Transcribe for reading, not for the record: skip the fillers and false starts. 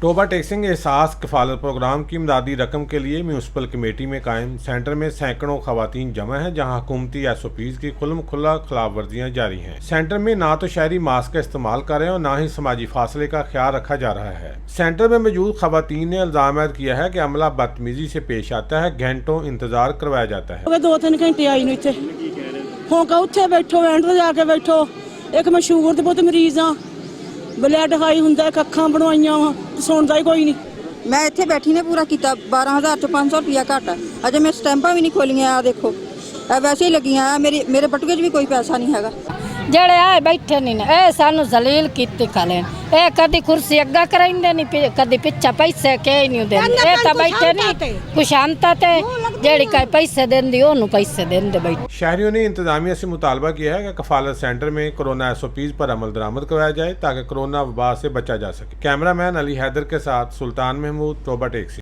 Toba टेक्सिंग एहसास कफालत programme की इमदादी रकम के लिए म्यूनसिपल कमेटी में कायम सेंटर में सैकड़ों खवातीन जमा हैं, जहां हुकूमती SOPs की खुल्म खुला खिलाफ वर्जियाँ जारी हैं। सेंटर में ना तो शहरी मास्क का इस्तेमाल कर रहे हैं और ना ही समाजी फासले का ख्याल रखा जा रहा है। सेंटर में मौजूद खवातीन ने इल्जाम ऐद किया है कि अमला बदतमीजी से पेश आता है, घंटों इंतजार करवाया जाता है। 2-3 घंटे आई नहीं इत्थे होगा उत्थे बैठो एंड ते जाके बैठो। एक मैं शुगर दे बहुत मरीज हाँ, ब्लड हाई हुंदा, अखां बनवाइयां वा, सुनदा ही कोई नहीं। मैं इत्थे बैठी ने पूरा किया 12,000 तो 500 रुपया घट है। अजे मैं स्टैंपां भी नहीं खोलियां। आ देखो वैसे ही लगियां। मेरे बटुए च भी कोई पैसा नहीं हैगा। ਜਿਹੜੇ ਆਏ ਬੈਠੇ ਨਹੀਂ ਨੇ ਇਹ ਸਾਨੂੰ ਜ਼ਲੀਲ ਕੀਤੀ ਖਲੇ ਇਹ ਕਦੀ ਕੁਰਸੀ ਅੱਗਾ ਕਰਾਂਦੇ ਨਹੀਂ ਕਦੀ ਪਿੱਛਾ ਪੈਸੇ ਕੇ ਨਹੀਂ ਦਿੰਦੇ ਇਹ ਤਾਂ ਬੈਠੇ ਨਹੀਂ ਕੁਸ਼ਾਂਤਾ ਤੇ ਜਿਹੜੀ ਕਈ ਪੈਸੇ ਦਿੰਦੀ ਉਹਨੂੰ ਪੈਸੇ ਦਿੰਦੇ बैठे। शहरियों ने इंतजामिया से मुतालबा किया है कि कफालत सेंटर में कोरोना SOPs पर अमल दरामद करवाया जाए ताकि कोरोना वबा से बचा जा सके। कैमरामैन अली हैदर के साथ सुल्तान महमूद, टोबा टेक्सी।